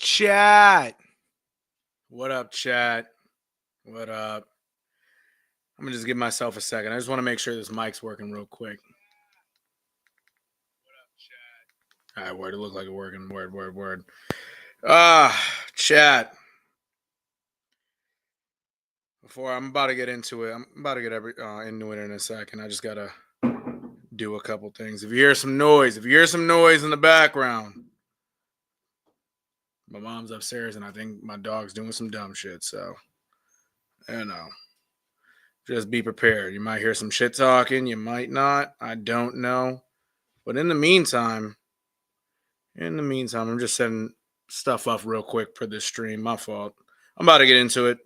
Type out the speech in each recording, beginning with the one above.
chat? What up, chat? What up? I'm gonna just give myself a second. I just want to make sure this mic's working real quick. What up, chat? All right, word. It looked like it working. Word. Chat. Before I'm about to get into it, I'm about to get into it in a second. I just gotta do a couple things. If you hear some noise in the background, my mom's upstairs, and I think my dog's doing some dumb shit. So, just be prepared. You might hear some shit talking. You might not. I don't know. But in the meantime, I'm just setting stuff up real quick for this stream. My fault. I'm about to get into it.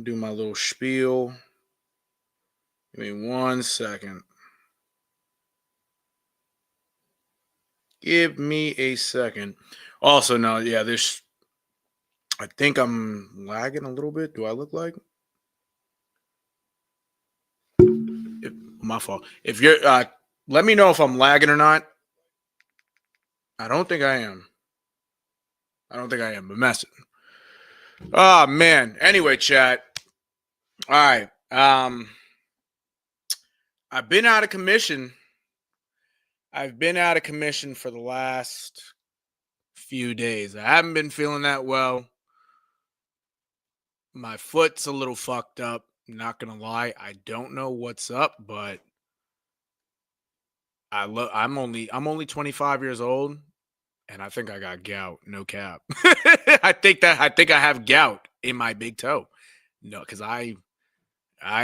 Do my little spiel. Give me 1 second. Give me a second. Also, no, yeah, I think I'm lagging a little bit. Do I look like? My fault. If you're, let me know if I'm lagging or not. I don't think I am. But messing. Oh, man. Anyway, chat. All right. I've been out of commission. For the last few days. I haven't been feeling that well. My foot's a little fucked up. Not gonna lie. I don't know what's up, but I'm only 25 years old. And I think I got gout, no cap. I think I have gout in my big toe. No, because I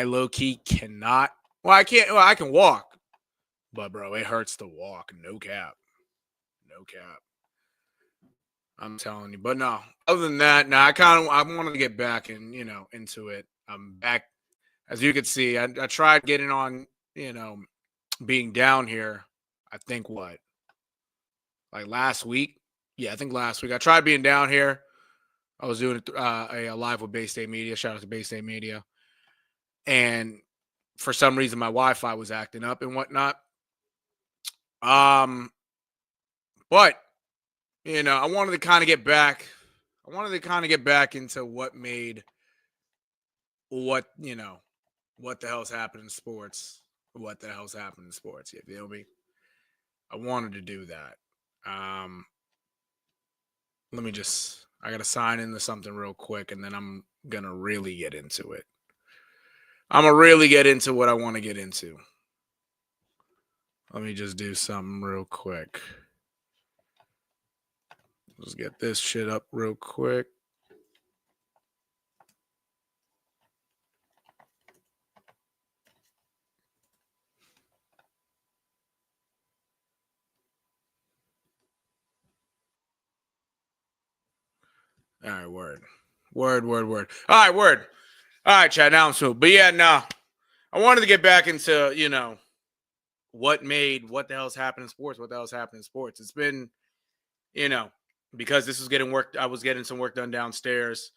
low key cannot. Well, I can't. Well, I can walk, but bro, it hurts to walk. No cap. I'm telling you. But no, other than that, no, I wanted to get back and into it. I'm back, as you can see. I tried getting on, being down here. I think what. Like last week. Yeah, I think last week. I tried being down here. I was doing a live with Bay State Media. Shout out to Bay State Media. And for some reason, my Wi-Fi was acting up and whatnot. But, I wanted to kind of get back. Into what made what the hell's happened in sports. You feel me? I wanted to do that. I got to sign into something real quick, and then I'm going to really get into it. I'm going to really get into what I want to get into. Let me just do something real quick. Let's get this shit up real quick. All right, word. All right, word. All right, chat. Now I'm smooth. But yeah, no. I wanted to get back into, what the hell's happening in sports. It's been, because this was getting work. I was getting some work done downstairs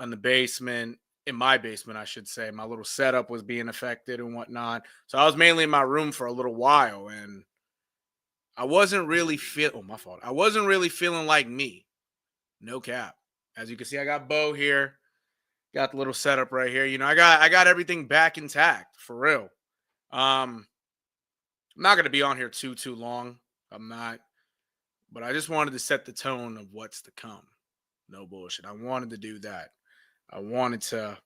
in the basement, in my basement, I should say. My little setup was being affected and whatnot. So I was mainly in my room for a little while, and I wasn't really my fault. I wasn't really feeling like me. No cap. As you can see, I got Bo here. Got the little setup right here. I got everything back intact, for real. I'm not going to be on here too long. I'm not. But I just wanted to set the tone of what's to come. No bullshit. I wanted to do that. I wanted to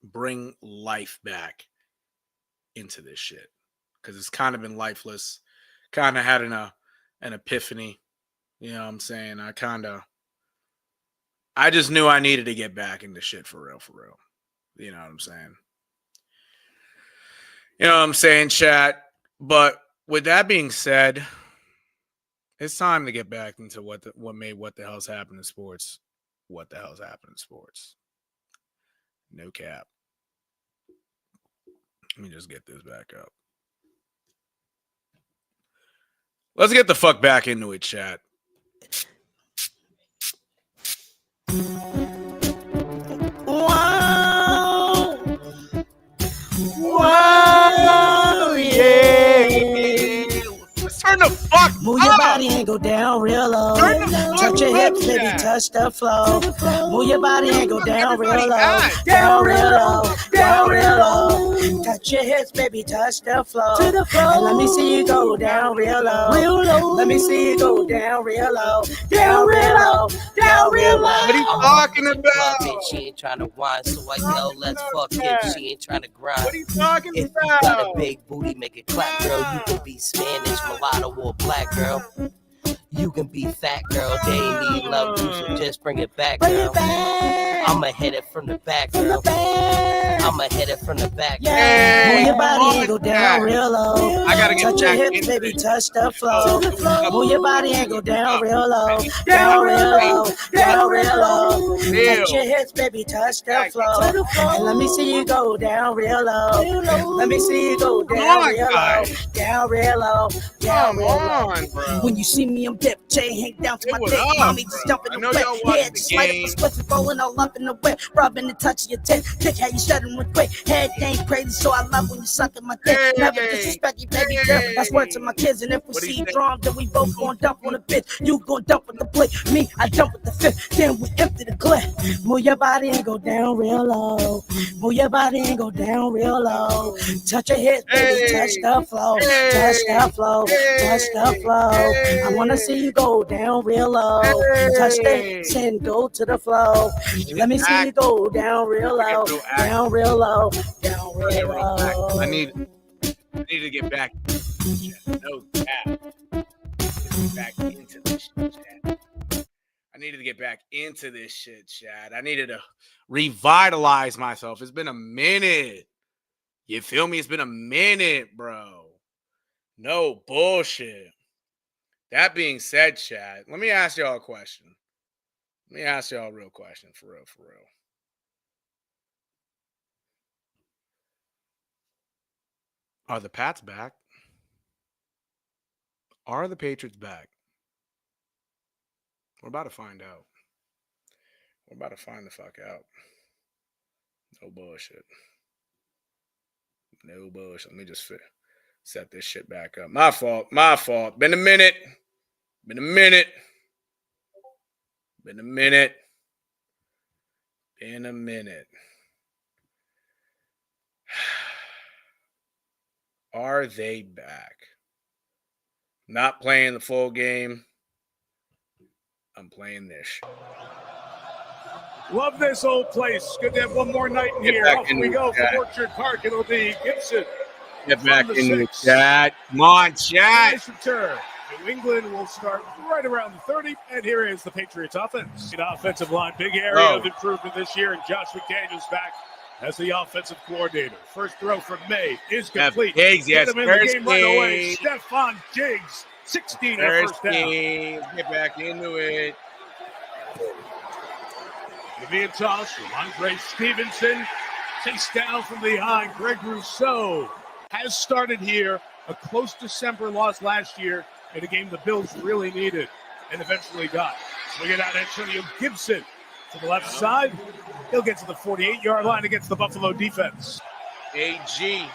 bring life back into this shit. Because it's kind of been lifeless. Kind of had an epiphany. You know what I'm saying? I just knew I needed to get back into shit for real. You know what I'm saying? Chat? But with that being said, it's time to get back into what made what the hell's happened in sports. No cap. Let me just get this back up. Let's get the fuck back into it, chat. Wow, yeah. Turn the fuck Move your up. body and go down real low. Turn the fuck Touch your up, hips, baby, Chad. touch the flow. Move your body and go down real Everybody low. at? Down real low, down real low. Touch your hips, baby, touch the flow. And let me see you go down real low. Let me see you go down real low. Down real low, down real low. What are you talking about? She ain't trying to whine, so I yell, let's fuck it. She ain't trying to grind. What are you talking If about? you got a big booty, make it clap, girl. You can be Spanish, mulatto, or black, girl. You can be fat, girl. They need love too, so just bring it back, girl. I'ma hit it from the back, girl. I'ma hit it from the back, girl. Move your body and go down real low. I gotta get Touch your back hips, into baby, this. touch the flow. Move your body and go down real low. Down real low, down real low. Touch your hips, baby, touch the flow. And let me see you go down real low. Let me see you go down real low. Down real low, down Come real low. on, bro. When you see me, I'm dip, chain hang down to Hey, my what dick. up, Mommy bro? just jumping I the know whip. y'all watching Head the just light up game. a split, rolling all up in the whip. Rubbing the touch of your tip. Dick, how you shuddering with quick. Head ain't crazy, so I love when you suck in my dick. Never disrespect you, baby girl. That's word to my kids. And if we What do you see think? drama, then we both gon' dump on the bitch. You gon' dump with the blick. Me, I dump with the fifth. Then we empty the clip. Move your body and go down real low. Move your body and go down real low. Touch your hips, baby, touch the flow. Touch the flow, touch the flow. I wanna see you go down real low. Touch the and go to the flow. Let me see you go down real low. Down real low. Down real low. I need to get back. No cap. Back into this shit, Chad. I needed to get back into this shit, Chad. I needed to revitalize myself. It's been a minute. You feel me? It's been a minute, bro. No bullshit. That being said, Chad, let me ask y'all a question. Let me ask y'all a real question, for real, for real. Are the Pats back? Are the Patriots back? We're about to find out. We're about to find the fuck out. No bullshit. No bullshit. Let me just set this shit back up. My fault. My fault. Been a minute. Been a minute. Been a minute. Been a minute. Are they back? Not playing the full game. I'm playing this. Love this old place. Good to have one more night in here. Off we go from Orchard Park. It'll be Gibson. Get back into the chat. Come on, chat. Nice return. New England will start right around the 30, and here is the Patriots offense. An offensive line, big area of improvement this year, and Josh McDaniels back as the offensive coordinator. First throw from May is complete. Diggs, yes. Get him in the game right away. Stephon Diggs, 16 and first down. Get back into it. Vivian toss from Andre Stevenson. Chase down from behind. Greg Rousseau has started here. A close December loss last year in a game the Bills really needed and eventually got. Swinging out Antonio Gibson to the left side. He'll get to the 48-yard line against the Buffalo defense. AG,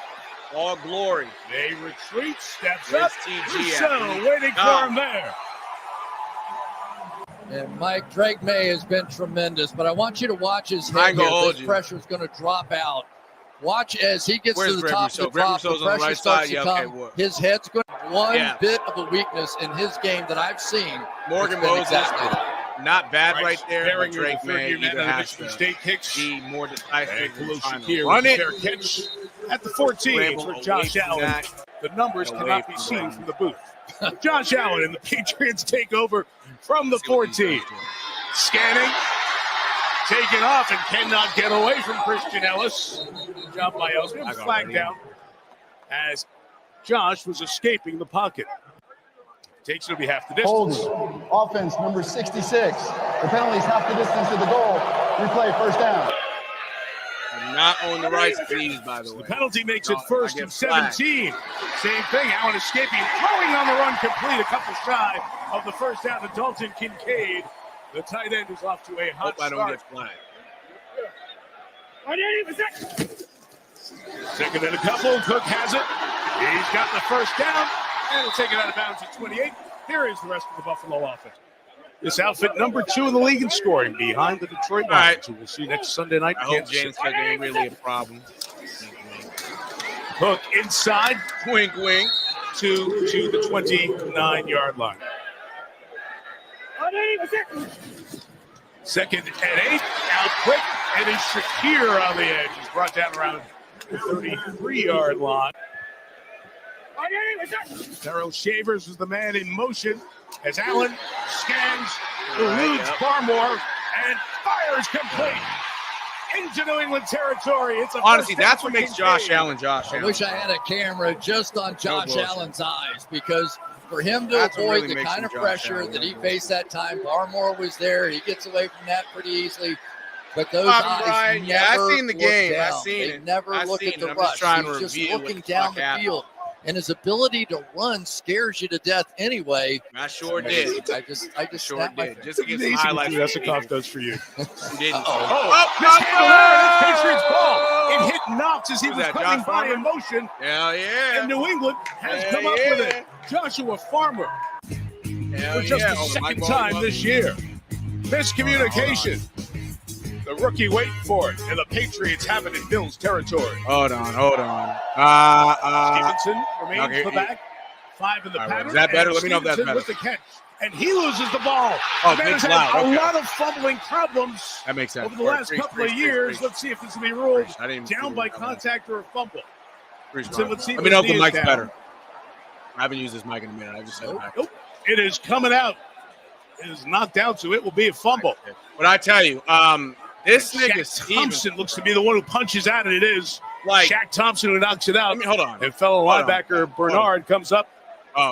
all glory. They retreat, steps Where's up. TG Rousseau waiting for him there. And Mike, Drake May has been tremendous, but I want you to watch his head here. This pressure is going to drop out. Watch as he gets to the top of the drop, the pressure starts to come. His head's going to one bit of a weakness in his game that I've seen. Morgan Moses, not bad right there. But Drake May either has to be more decisive and here run it. Fair catch at the 14 for Josh Allen. The numbers cannot be seen from the booth. Josh Allen and the Patriots take over from the 14. Scanning. Taken off and cannot get away from Christian Ellis. Good job by Ellis. We have a flag down as Josh was escaping the pocket. Takes it to be half the distance. Holding. Offense number 66. The penalty is half the distance to the goal. Replay first down. I'm not on the right speed, by the way. The penalty makes it first and 17. Same thing. Allen escaping, throwing on the run complete, a couple shy of the first down to Dalton Kincaid. The tight end is off to a hot start. I don't get flagged. Second and a couple. Cook has it. He's got the first down. And he'll take it out of bounds at 28. Here is the rest of the Buffalo offense. This outfit number 2 in the league in scoring behind the Detroit Lions, who we'll see next Sunday night. I hope James Cook ain't really a problem. Hook inside. Wink, wink. To the 29-yard line. Second and 8. Out quick. And is Shakir on the edge. He's brought down around the 33-yard line. Darrell Shavers is the man in motion as Allen scans, eludes Barmore, and fires complete into New England territory. It's a honestly, that's what makes Josh Allen Josh Allen. I wish I had a camera just on Josh Allen's eyes, because for him to avoid the kind of pressure that he faced that time, Barmore was there. He gets away from that pretty easily. But those eyes never I've seen the game. down. I've seen it. They never look at the rush. He's just looking down the field. And his ability to run scares you to death anyway. I sure did. I just sure did. Just to get some highlights. That's what Goff does for you. Didn't. That's Patriots ball. It hit Knox as he was coming by in motion. Hell yeah. And New England has come up with it. Joshua Farmer. For just the second time this year. Miscommunication. The rookie waiting for it, and the Patriots have it in Bills territory. Hold on. Stevenson remains the back. 5 in the pattern. Is that better? Let me know if that's better. With the catch, and he loses the ball. Oh, the man has had a lot of fumbling problems that makes sense. over the last couple of years. Let's see if this will be ruled down by contact or a fumble. Let me know if the mic's better. I haven't used this mic in a minute. I just said nope. It is coming out. It is knocked out, so it will be a fumble. But I tell you, this nigga Thompson looks to be the one who punches out, and it is Shaq Thompson who knocks it out. Hold on. And fellow linebacker Bernard comes up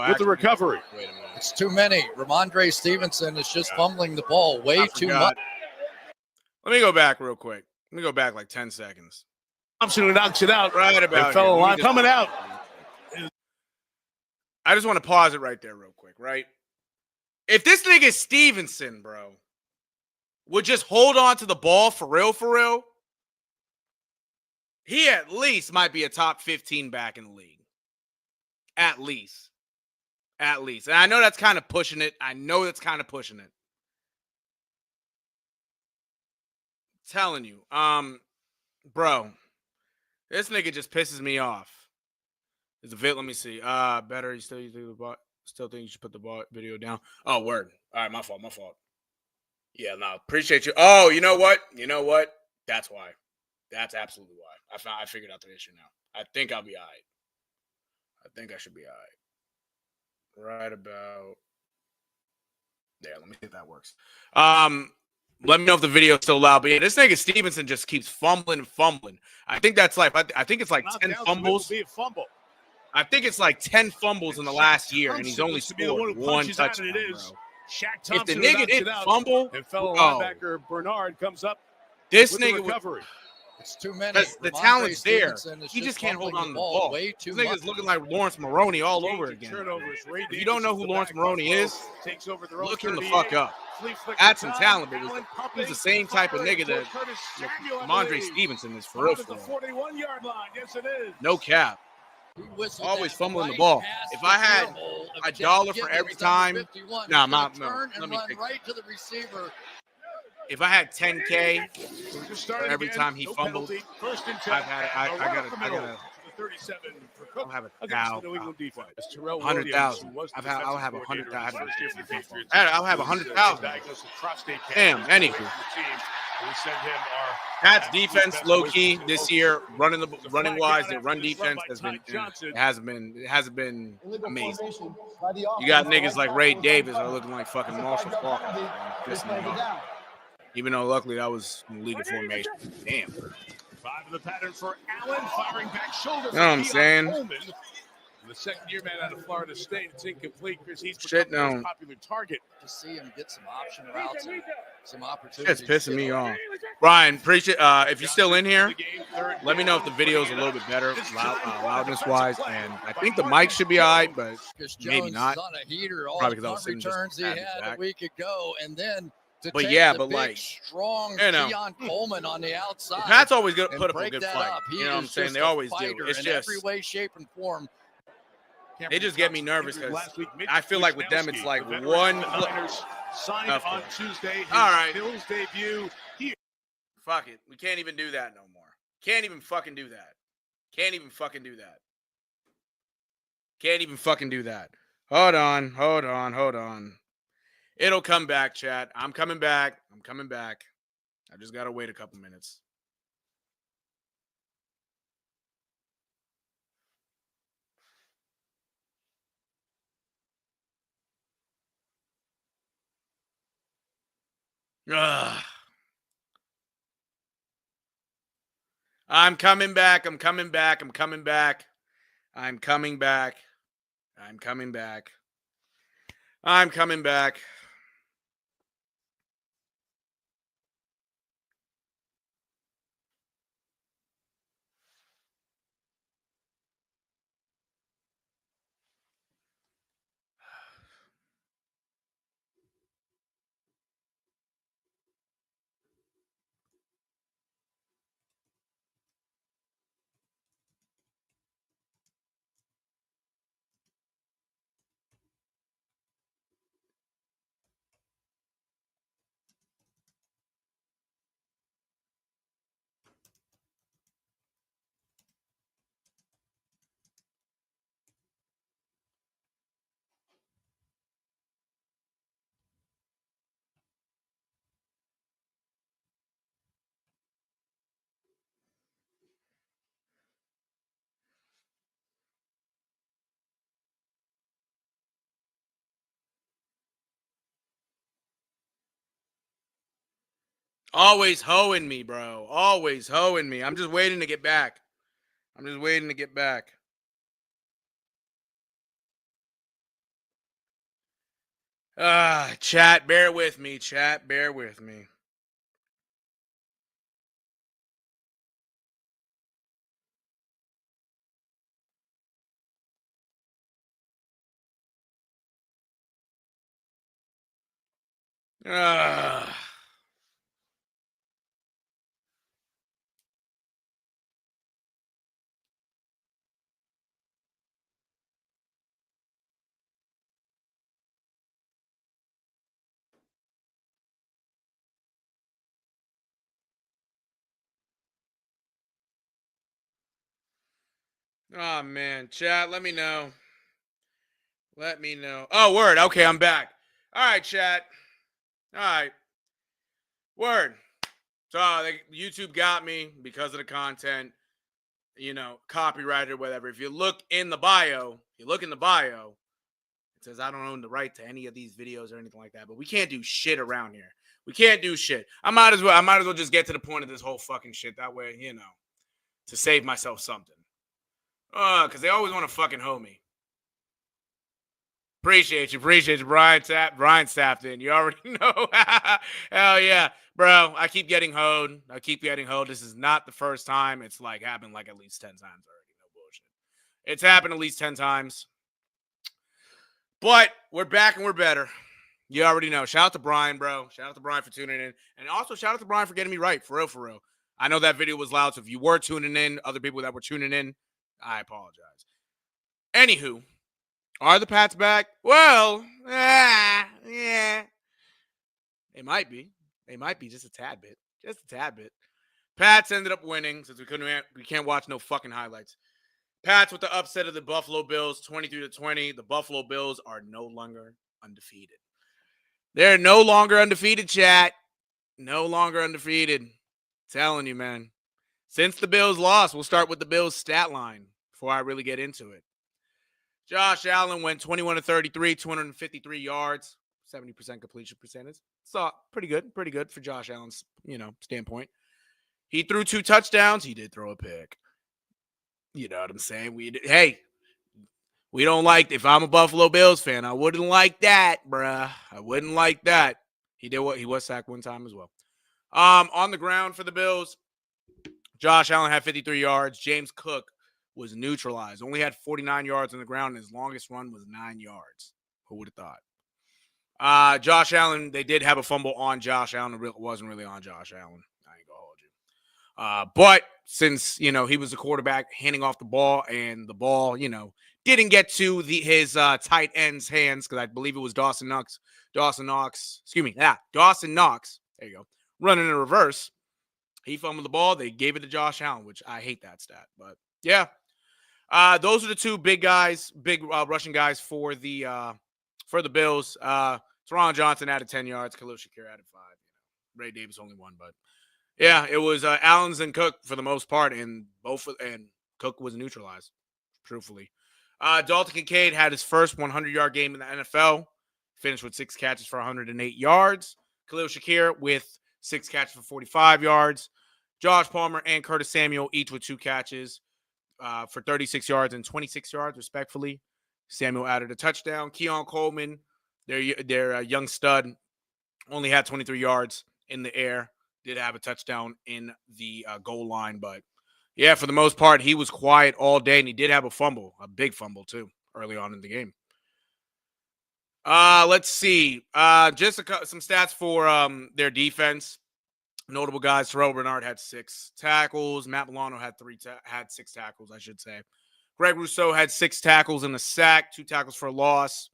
with the recovery. Wait a minute. It's too many. Ramondre Stevenson is just fumbling the ball way too much. Let me go back real quick. Let me go back like 10 seconds. Thompson who knocks it out. Right about fellow line coming out. I just want to pause it right there real quick, right? If this nigga Stevenson, bro, would just hold on to the ball for real, he at least might be a top 15 back in the league. At least. And I know that's kind of pushing it. Telling you. Bro, this nigga just pisses me off. Is the vid? Let me see. Better. You still think you should put the video down? Oh, word. All right, my fault. Yeah, no, appreciate you. Oh, you know what? That's why. That's absolutely why. I figured out the issue now. I think I'll be all right. I think I should be all right. Right about there. Let me see if that works. Let me know if the video's still loud. But yeah, this nigga Stevenson just keeps fumbling. I think that's like I think it's like 10 fumbles. Be a fumble. I think it's like 10 fumbles in the last year, and he's only scored one touchdown, bro. If the nigga didn't fumble, and fellow linebacker Bernard comes up. This with nigga recovery. It's too many. The talent's there. He just can't hold on to the ball. This nigga's looking like Lawrence Moroney all over again. If you don't know who Lawrence Moroney is, look him the fuck up. Add some talent, but he's the same type of nigga that Ramondre Stevenson is for real. 41-yard line. Yes, it is. No cap. Always fumbling the ball. If I had $1 for every time, no, let me take right to the receiver. If I had 10K for every time he fumbled, I gotta. I'll have 100,000. I'll have 100,000. I'll have 100,000. Damn, anywho. Pat's defense, low key this year, running wise, their run defense hasn't been amazing. You got niggas like Ray Davis are looking like fucking Marshall Faulk. Even though luckily I was in legal formation. Damn. 5 in the pattern for Allen, firing back shoulder. You know what I'm saying? The second-year man out of Florida State, it's incomplete because he's become the most popular target. To see him get some option routes and some opportunities. It's pissing me off. Brian, appreciate if you're still in here, let me know if the video is a little bit better, loudness-wise. And I think the mic should be all right, but maybe not. Probably because I was sitting just he had a week ago, and then but yeah, but like strong Keon Coleman on the outside. Pat's always gonna put up a good fight. You know what I'm saying? They always do. It's in just every way, shape, and form. They just get me nervous because I feel like with them it's like one. Signed on Tuesday. All right. Bills debut here. Fuck it. We can't even do that no more. Can't even fucking do that. Can't even fucking do that. Can't even fucking do that. Hold on. It'll come back, chat. I'm coming back. I just gotta wait a couple minutes. Ugh. I'm coming back. Always hoeing me, bro. Always hoeing me. I'm just waiting to get back. Chat, bear with me. Oh, man. Chat, let me know. Oh, word. Okay, I'm back. All right, chat. All right. Word. So YouTube got me because of the content, copyrighted or whatever. If you look in the bio, it says I don't own the right to any of these videos or anything like that. But we can't do shit around here. We can't do shit. I might as well just get to the point of this whole fucking shit. That way, to save myself something. Because they always want to fucking hoe me. Appreciate you, Brian. Brian tapped in. You already know. Hell yeah, bro. I keep getting hoed. This is not the first time. It's happened at least 10 times already. No bullshit. It's happened at least 10 times. But we're back and we're better. You already know. Shout out to Brian, bro. Shout out to Brian for tuning in. And also shout out to Brian for getting me right. For real. I know that video was loud, so if you were tuning in, other people that were tuning in, I apologize. Anywho, are the Pats back? Well, yeah. It might be. Just a tad bit. Pats ended up winning since we can't watch no fucking highlights. Pats with the upset of the Buffalo Bills, 23-20. The Buffalo Bills are no longer undefeated. They're no longer undefeated, chat. No longer undefeated. Telling you, man. Since the Bills lost, we'll start with the Bills stat line before I really get into it. Josh Allen went 21-33, 253 yards, 70% completion percentage. So pretty good for Josh Allen's, standpoint. He threw 2 touchdowns. He did throw a pick. You know what I'm saying? We don't like, if I'm a Buffalo Bills fan, I wouldn't like that, bruh. I wouldn't like that. He was sacked 1 time as well. On the ground for the Bills, Josh Allen had 53 yards. James Cook was neutralized. Only had 49 yards on the ground, and his longest run was 9 yards. Who would have thought? Josh Allen, they did have a fumble on Josh Allen. It wasn't really on Josh Allen. I ain't gonna hold you. But since, he was the quarterback handing off the ball, and the ball, Didn't get to his tight end's hands because I believe it was Dawson Knox. Dawson Knox. There you go. Running in reverse. He fumbled the ball. They gave it to Josh Allen, which I hate that stat. But yeah, those are the two big guys, rushing guys for the Bills. Teron Johnson added 10 yards. Khalil Shakir added 5. Ray Davis only 1, but yeah, it was Allens and Cook for the most part, and Cook was neutralized. Truthfully, Dalton Kincaid had his first 100-yard game in the NFL. Finished with 6 catches for 108 yards. Khalil Shakir with 6 catches for 45 yards. Josh Palmer and Curtis Samuel each with 2 catches for 36 yards and 26 yards, respectfully. Samuel added a touchdown. Keon Coleman, their young stud, only had 23 yards in the air. Did have a touchdown in the goal line, but yeah, for the most part, he was quiet all day, and he did have a big fumble too, early on in the game. Let's see. Just some stats for their defense. Notable guys: Terrell Bernard had 6 tackles. Matt Milano had 6 tackles, I should say. Greg Rousseau had 6 tackles and a sack, 2 tackles for a loss.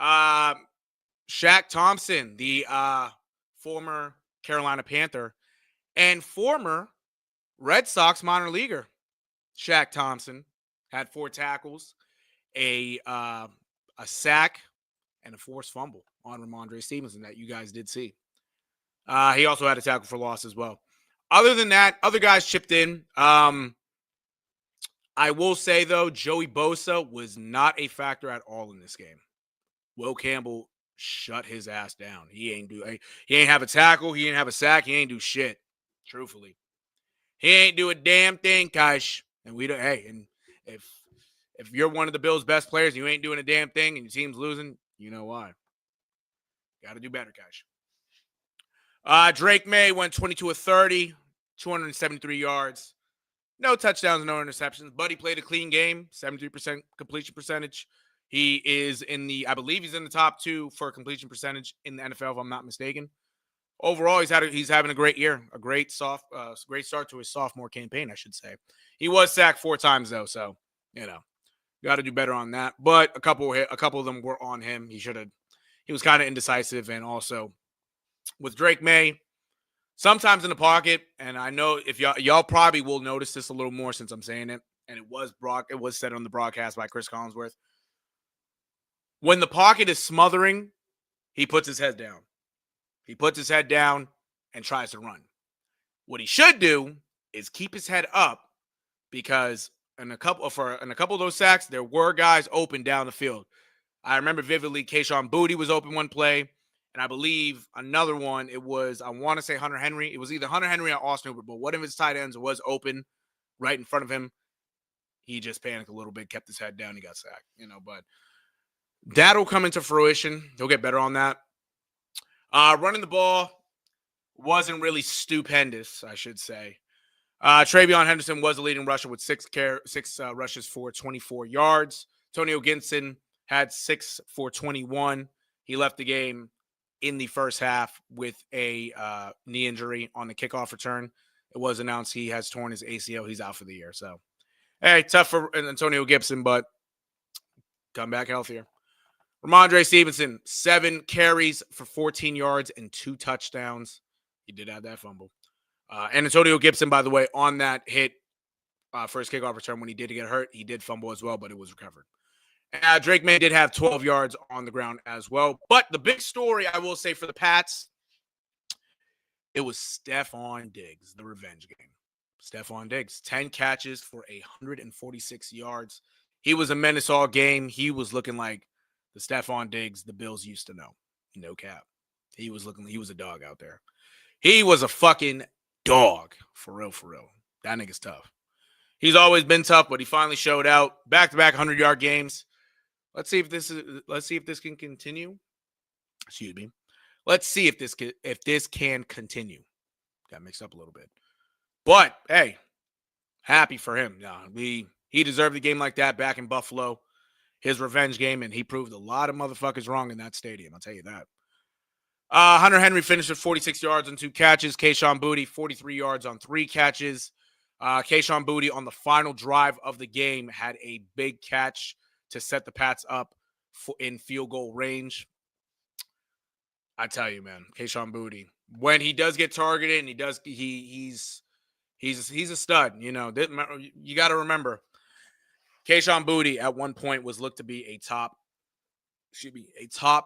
Shaq Thompson, the former Carolina Panther and former Red Sox minor leaguer, Shaq Thompson, had 4 tackles, a sack, and a forced fumble on Ramondre Stevenson that you guys did see. He also had a tackle for loss as well. Other than that, other guys chipped in. I will say, though, Joey Bosa was not a factor at all in this game. Will Campbell shut his ass down. He ain't have a tackle. He ain't have a sack. He ain't do shit. Truthfully, he ain't do a damn thing, Kaish. And we don't. Hey, and if you're one of the Bills' best players, and you ain't doing a damn thing, and your team's losing, you know why. Got to do better, Kaish. Drake May went 22 of 30, 273 yards. No touchdowns, no interceptions, but he played a clean game, 73% completion percentage. He is I believe he's in the top 2 for completion percentage in the NFL, if I'm not mistaken. Overall, he's having a great year, a great start to his sophomore campaign, I should say. He was sacked 4 times though, so got to do better on that. But a couple of them were on him. He was kind of indecisive, and also with Drake May, sometimes in the pocket, and I know if y'all probably will notice this a little more since I'm saying it, and it was said on the broadcast by Chris Collinsworth. When the pocket is smothering, he puts his head down. He puts his head down and tries to run. What he should do is keep his head up, because in a couple of those sacks, there were guys open down the field. I remember vividly Kayshon Boutte was open one play, and I believe another one, I want to say Hunter Henry. It was either Hunter Henry or Austin Hooper, but one of his tight ends was open right in front of him. He just panicked a little bit, kept his head down, he got sacked. But that'll come into fruition. He'll get better on that. Running the ball wasn't really stupendous, I should say. Travion Henderson was the leading rusher with 6 rushes for 24 yards. Antonio Gibson had 6 for 21. He left the game in the first half with a knee injury on the kickoff return. It was announced he has torn his ACL. He's out for the year. So, hey, tough for Antonio Gibson, but come back healthier. Ramondre Stevenson, 7 carries for 14 yards and 2 touchdowns. He did have that fumble. And Antonio Gibson, by the way, on that hit for his kickoff return, when he did get hurt, he did fumble as well, but it was recovered. Drake May did have 12 yards on the ground as well. But the big story, I will say, for the Pats, it was Stephon Diggs, the revenge game. Stephon Diggs, 10 catches for 146 yards. He was a menace all game. He was looking like the Stephon Diggs the Bills used to know. No cap. He was a dog out there. He was a fucking dog. For real, for real. That nigga's tough. He's always been tough, but he finally showed out. Back-to-back 100-yard games. Let's see if this can continue. Excuse me. Let's see if this can continue. Got mixed up a little bit. But hey, happy for him. He deserved a game like that back in Buffalo. His revenge game, and he proved a lot of motherfuckers wrong in that stadium. I'll tell you that. Hunter Henry finished with 46 yards on 2 catches. Kayshon Boutte, 43 yards on 3 catches. Kayshon Boutte on the final drive of the game had a big catch to set the Pats up in field goal range. I tell you, man, Kayshon Boutte, when he does get targeted and he's a stud. You know, you got to remember, Kayshon Boutte at one point was looked to be a top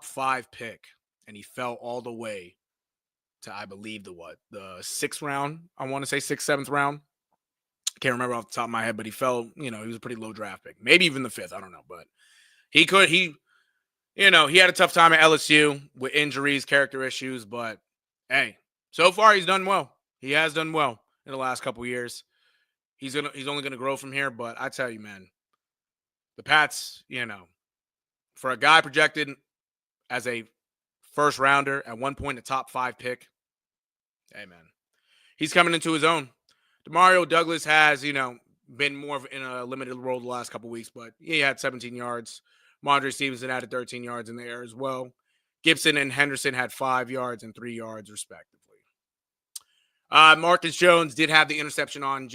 5 pick, and he fell all the way to, I believe, the 6th round. I want to say 6th, 7th round. Can't remember off the top of my head, but he fell. You know, he was a pretty low draft pick, maybe even the 5th. I don't know, but he had a tough time at LSU with injuries, character issues, but hey, so far he's done well. He has done well in the last couple years. He's only gonna grow from here, but I tell you, man, the Pats, for a guy projected as a first rounder at one point, a top 5 pick, hey man, he's coming into his own. Demario Douglas has, been more in a limited role the last couple weeks, but he had 17 yards. Mondre Stevenson added 13 yards in the air as well. Gibson and Henderson had 5 yards and 3 yards, respectively. Marcus Jones did have the interception on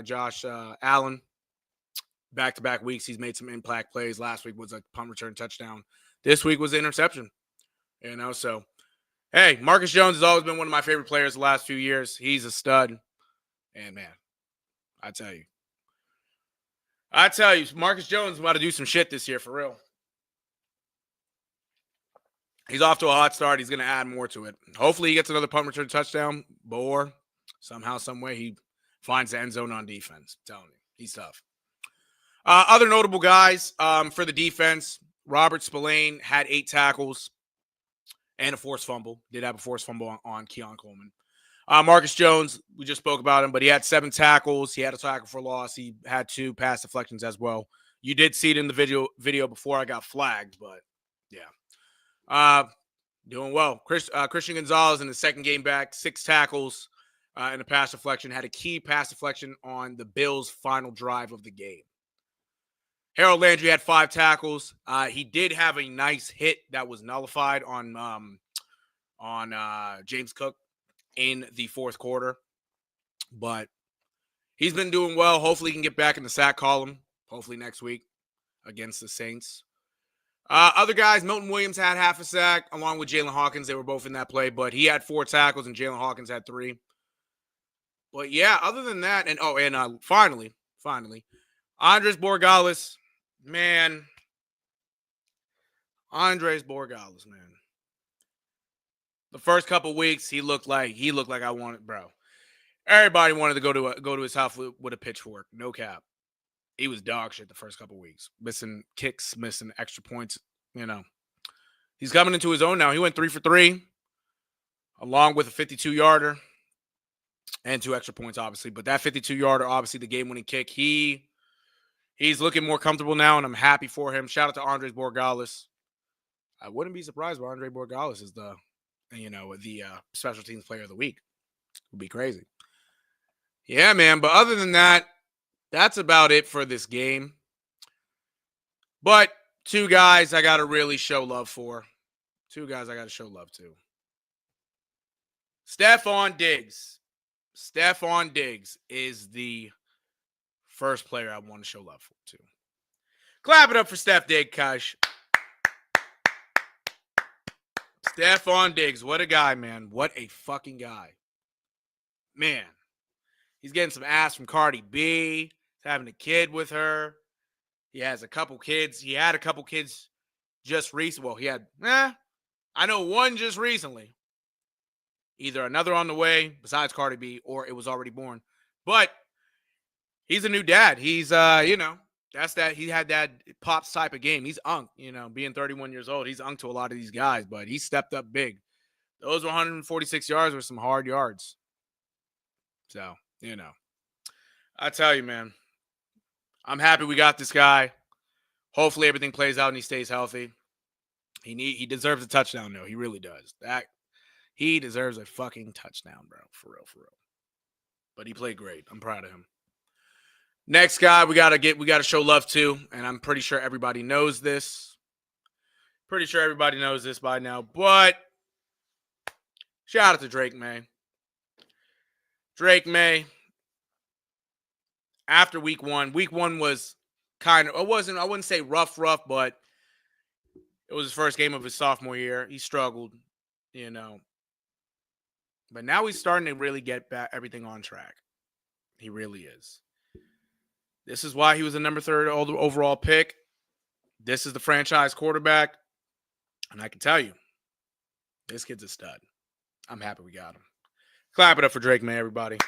Josh Allen. Back-to-back weeks, he's made some impact plays. Last week was a punt return touchdown. This week was an interception. So, hey, Marcus Jones has always been one of my favorite players the last few years. He's a stud. And, man, I tell you, Marcus Jones is about to do some shit this year, for real. He's off to a hot start. He's going to add more to it. Hopefully he gets another punt return touchdown, or somehow, some way, he finds the end zone on defense. I'm telling you, he's tough. Other notable guys for the defense, Robert Spillane had 8 tackles and a forced fumble. Did have a forced fumble on Keon Coleman. Marcus Jones, we just spoke about him, but he had 7 tackles. He had a tackle for loss. He had 2 pass deflections as well. You did see it in the video before I got flagged, but yeah. Doing well. Christian Gonzalez in the second game back, 6 tackles and a pass deflection. Had a key pass deflection on the Bills' final drive of the game. Harold Landry had 5 tackles. He did have a nice hit that was nullified on James Cook in the 4th quarter. But he's been doing well. Hopefully he can get back in the sack column. Hopefully next week against the Saints. Other guys, Milton Williams had half a sack along with Jalen Hawkins. They were both in that play, but he had 4 tackles and Jalen Hawkins had 3. But yeah, other than that, and finally, Andres Borregales, man. Andres Borregales, man. The first couple weeks, he looked like I wanted, bro. Everybody wanted to go to his house with a pitchfork. No cap. He was dog shit the first couple weeks. Missing kicks, missing extra points. He's coming into his own now. He went 3 for 3, along with a 52-yarder and 2 extra points, obviously. But that 52-yarder, obviously the game-winning kick, he's looking more comfortable now, and I'm happy for him. Shout out to Andres Borregales. I wouldn't be surprised if Andres Borregales is the special teams player of the week. It would be crazy. Yeah, man. But other than that, that's about it for this game. But 2 guys I got to really show love for. 2 guys I got to show love to. Stephon Diggs. Stephon Diggs is the first player I want to show love for, too. Clap it up for Steph Diggs, Kush. Stephon Diggs, what a guy, man. What a fucking guy. Man, he's getting some ass from Cardi B. He's having a kid with her. He has a couple kids. He had a couple kids just recently. Well, he had, I know one just recently. Either another on the way, besides Cardi B, or it was already born. But he's a new dad. He's, that's that. He had that Pops type of game. He's unk, being 31 years old. He's unk to a lot of these guys, but he stepped up big. Those 146 yards were some hard yards. So, I tell you, man, I'm happy we got this guy. Hopefully everything plays out and he stays healthy. He deserves a touchdown, though. He really does. He deserves a fucking touchdown, bro. For real. But he played great. I'm proud of him. Next guy we gotta show love to, and I'm pretty sure everybody knows this. Pretty sure everybody knows this by now, but shout out to Drake May. Drake May, after week one was kind of, I wouldn't say rough, but it was his first game of his sophomore year. He struggled, you know. But now he's starting to really get back everything on track. He really is. This is why he was the number 3 overall pick. This is the franchise quarterback. And I can tell you, this kid's a stud. I'm happy we got him. Clap it up for Drake May, everybody.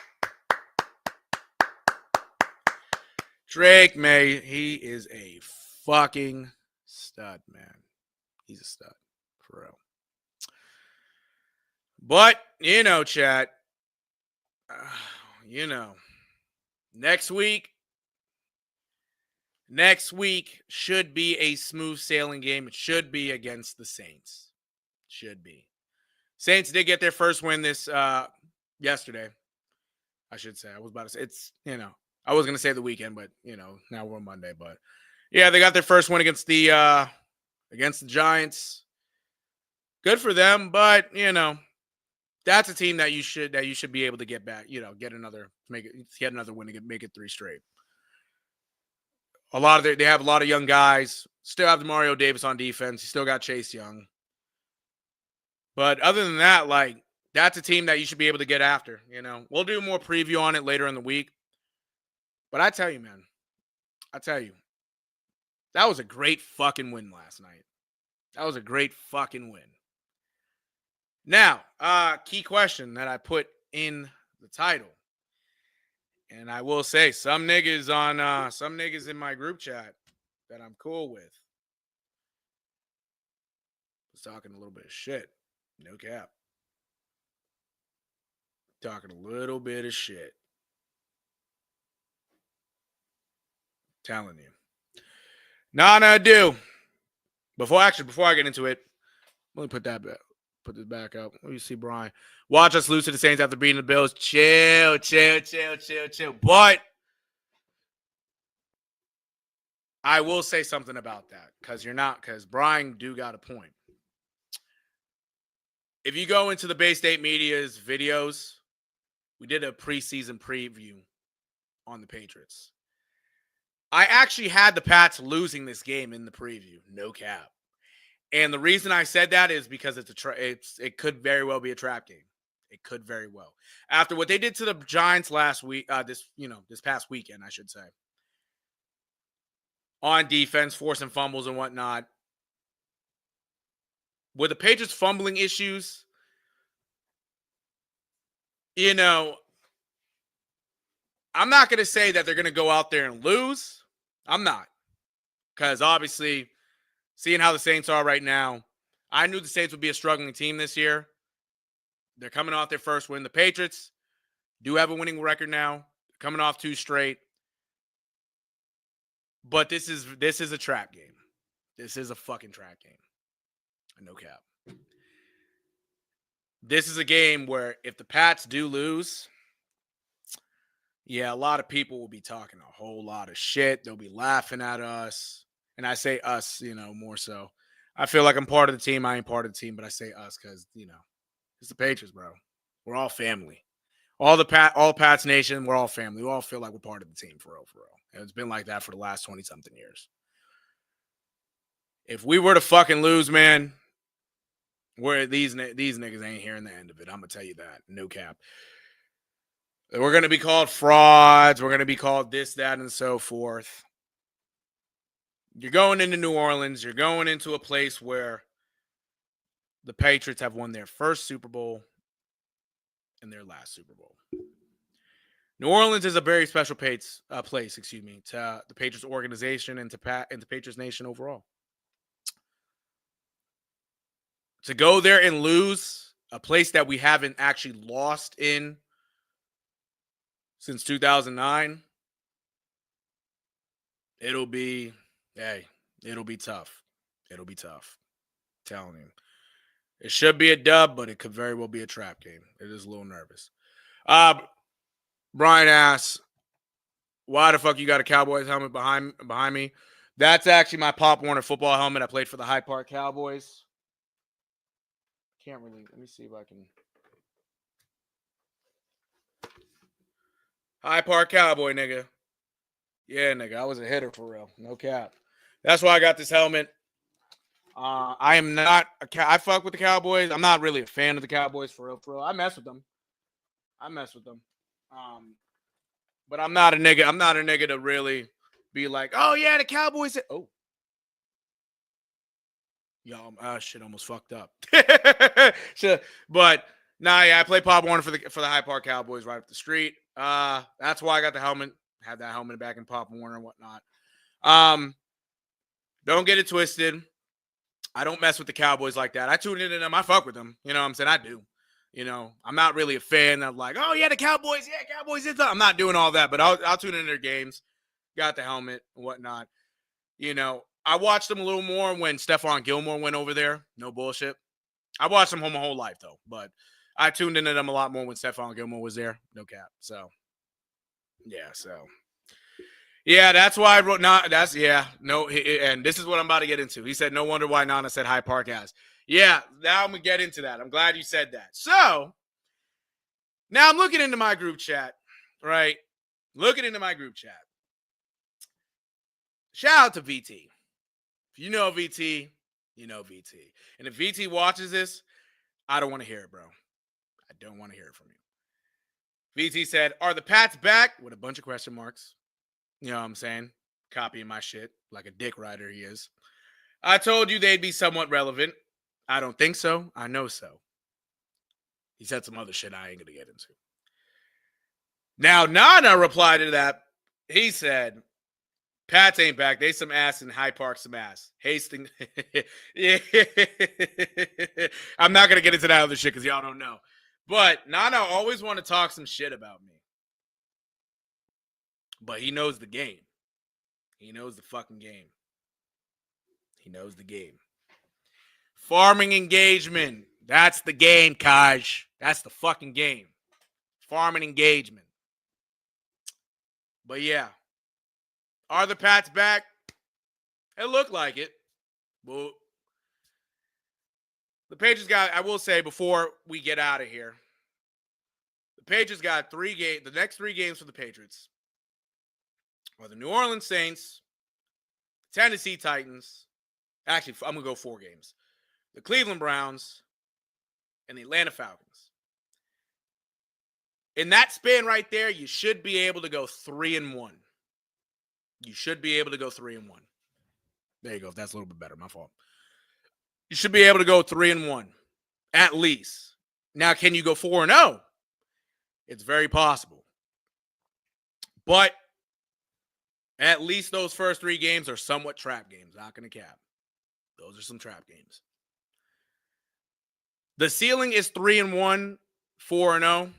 Drake May, he is a fucking stud, man. He's a stud, for real. But, chat, next week should be a smooth sailing game. It should be against the Saints. Should be. Saints did get their first win this yesterday. I should say. I was about to say it's, I was going to say the weekend, but now we're on Monday, but yeah, they got their first win against the Giants. Good for them, but that's a team that you should be able to get back, get another win to make it 3 straight. They have a lot of young guys. Still have Mario Davis on defense. You still got Chase Young. But other than that, that's a team that you should be able to get after. We'll do more preview on it later in the week. But I tell you, man, that was a great fucking win last night. That was a great fucking win. Now, key question that I put in the title. And I will say, some niggas in my group chat that I'm cool with was talking a little bit of shit. No cap. Talking a little bit of shit. Telling you. Nah, do. Before I get into it, let me put this back up. Let me see, Brian. Watch us lose to the Saints after beating the Bills. Chill. But I will say something about that because Brian do got a point. If you go into the Bay State Media's videos, we did a preseason preview on the Patriots. I actually had the Pats losing this game in the preview. No cap. And the reason I said that is because it could very well be a trap game. It could very well. After what they did to the Giants last week, this past weekend, I should say. On defense, forcing fumbles and whatnot. With the Patriots fumbling issues, I'm not going to say that they're going to go out there and lose. I'm not. Because obviously, seeing how the Saints are right now, I knew the Saints would be a struggling team this year. They're coming off their first win. The Patriots do have a winning record now. Coming off 2 straight. But this is a trap game. This is a fucking trap game. No cap. This is a game where if the Pats do lose, yeah, a lot of people will be talking a whole lot of shit. They'll be laughing at us. And I say us, more so. I feel like I'm part of the team. I ain't part of the team, but I say us because, it's the Patriots, bro. We're all family. All Pats Nation, we're all family. We all feel like we're part of the team, for real. And it's been like that for the last 20-something years. If we were to fucking lose, man, these niggas ain't hearing the end of it. I'm going to tell you that. No cap. We're going to be called frauds. We're going to be called this, that, and so forth. You're going into New Orleans. You're going into a place where the Patriots have won their first Super Bowl and their last Super Bowl. New Orleans is a very special place, to the Patriots organization and to Patriots Nation overall. To go there and lose a place that we haven't actually lost in since 2009, it'll be tough. It'll be tough. I'm telling you. It should be a dub, but it could very well be a trap game. It is a little nervous. Brian asks, why the fuck you got a Cowboys helmet behind me? That's actually my Pop Warner football helmet. I played for the Hyde Park Cowboys. Let me see if I can. Hyde Park Cowboy, nigga. Yeah, nigga, I was a hitter for real. No cap. That's why I got this helmet. I am not I fuck with the Cowboys. I'm not really a fan of the Cowboys for real. For real. I mess with them. But I'm not a nigga. I'm not a nigga to really be like, oh yeah, the Cowboys. Oh, y'all, shit, almost fucked up. But nah, yeah, I play Pop Warner for the High Park Cowboys right up the street. That's why I got the helmet. Had that helmet back in Pop Warner and whatnot. Don't get it twisted. I don't mess with the Cowboys like that. I tune into them. I fuck with them. You know what I'm saying? I do. You know, I'm not really a fan of like, oh yeah, the Cowboys. Yeah, Cowboys. I'm not doing all that, but I'll tune into their games. Got the helmet and whatnot. You know, I watched them a little more when Stephon Gilmore went over there. No bullshit. I watched them my whole life though, but I tuned into them a lot more when Stephon Gilmore was there. No cap. So, yeah. So, yeah, that's why I wrote not. That's yeah. No, and this is what I'm about to get into. He said, "No wonder why Nana said High Park has." Yeah, now I'm gonna get into that. I'm glad you said that. So now I'm looking into my group chat, right? Looking into my group chat. Shout out to VT. If you know VT, you know VT. And if VT watches this, I don't want to hear it, bro. I don't want to hear it from you. VT said, "Are the Pats back?" With a bunch of question marks. You know what I'm saying? Copying my shit like a dick rider he is. I told you they'd be somewhat relevant. I don't think so. I know so. He said some other shit I ain't going to get into. Now, Nana replied to that. He said, Pats ain't back. They some ass in High Park some ass. Hastings. Yeah. I'm not going to get into that other shit because y'all don't know. But Nana always want to talk some shit about me. But he knows the game. He knows the fucking game. He knows the game. Farming engagement. That's the game, Kaj. That's the fucking game. Farming engagement. But yeah. Are the Pats back? It looked like it. Well, the Patriots got, I will say before we get out of here, the Patriots got 3 games. The next 3 games for the Patriots are the New Orleans Saints, the Tennessee Titans. Actually, I'm going to go 4 games. The Cleveland Browns, and the Atlanta Falcons. In that span right there, you should be able to go 3-1. You should be able to go 3-1. There you go. That's a little bit better. My fault. You should be able to go 3-1, at least. Now, can you go 4-0? It's very possible. But at least those first 3 games are somewhat trap games. Not going to cap. Those are some trap games. The ceiling is 3-1, 4-0.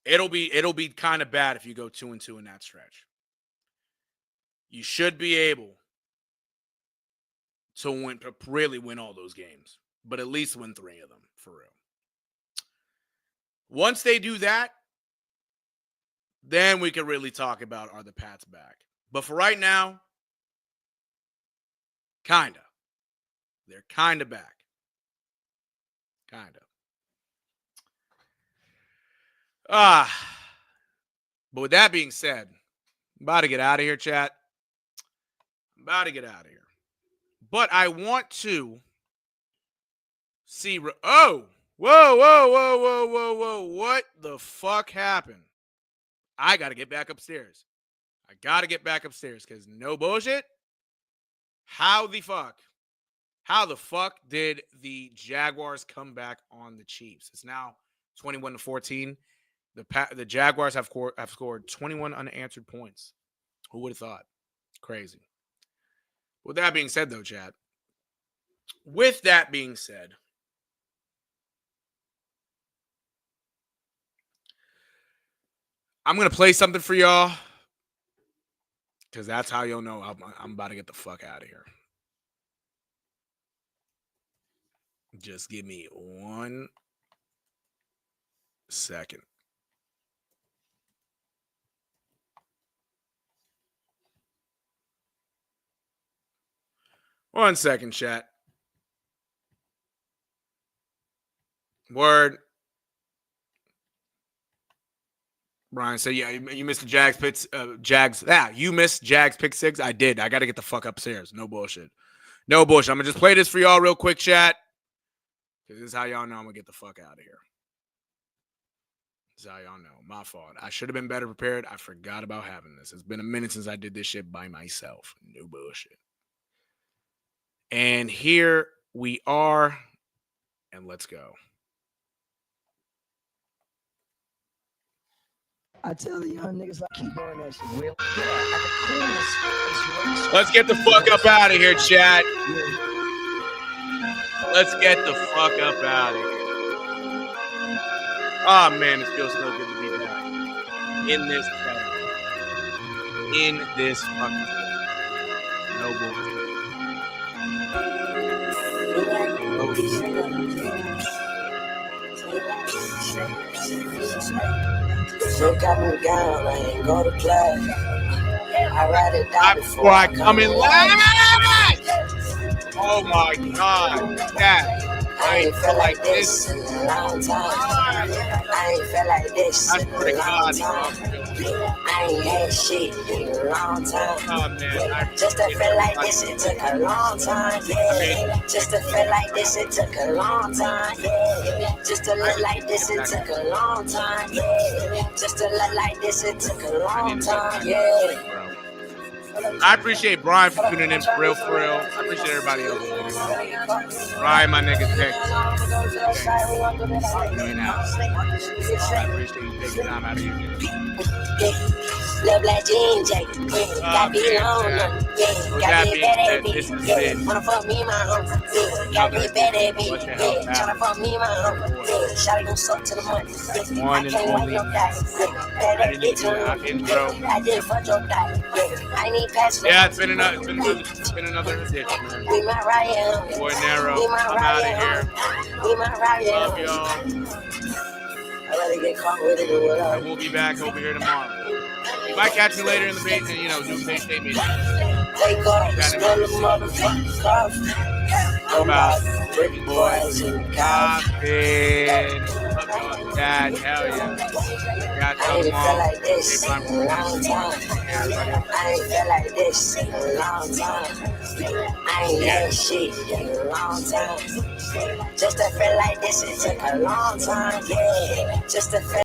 It'll be kind of bad if you go 2-2 in that stretch. You should be able to really win all those games, but at least win 3 of them for real. Once they do that, then we can really talk about are the Pats back. But for right now, kind of. They're kind of back. Kind of. But with that being said, I'm about to get out of here, chat. I'm about to get out of here. But I want to see. Oh, whoa. What the fuck happened? I got to get back upstairs. I got to get back upstairs because no bullshit. How the fuck did the Jaguars come back on the Chiefs? It's now 21-14. The Jaguars have scored 21 unanswered points. Who would have thought? Crazy. With that being said, though, Chad. With that being said, I'm going to play something for y'all because that's how you'll know I'm about to get the fuck out of here. Just give me 1 second. One second, chat. Word. Brian said, yeah, you missed the Jags picks. You missed Jags pick 6. I did. I got to get the fuck upstairs. No bullshit. No bullshit. I'm going to just play this for y'all real quick, chat. Because this is how y'all know I'm going to get the fuck out of here. This is how y'all know. My fault. I should have been better prepared. I forgot about having this. It's been a minute since I did this shit by myself. No bullshit. And here we are. And let's go. I tell the young niggas I keep doing that shit. Well, let's get the fuck up out of here, chat. Let's get the fuck up out of here. Oh man, it feels so good to be back in this battle. In this fucking no So got me down, I ain't go to play. I ride it down before I come in live. Oh my God, that I ain't felt like this in a long time. I ain't felt like this in a long time. I ain't had shit in a long time. Oh man, just to feel like this, it took a long time. Yeah. Just to feel like this, it took a long time. Yeah. Just to look like this, it took a long time. Yeah. Just to look like this, it took a long time. Yeah. I appreciate Brian for tuning in for real. I appreciate everybody else. Brian, my nigga, thanks. I appreciate you taking time out of your day. Little black jean jacket, got me long, got me better bitch, wanna fuck me my home, got me better bitch, tryna fuck me my home, shawty gon' suck to the money, one and only. Better bitch, I did fuck your diet, I need pass. Yeah, it's been another edition, man. We my riot, boy NERO, I'm out of here. We my riot. Love y'all. I rather get caught with it or whatever. And we'll be back over here tomorrow. You might catch me later in the bait and, do Bay State meeting. Take off, smell the motherfucking coffee. About big boys and coffee. Love y'all, Dad. Hell yeah. Got I ain't felt like this in a long time. I ain't felt like this in a long time. I ain't had shit in a long time. Just to feel like this, it took a long time. Yeah. Just to feel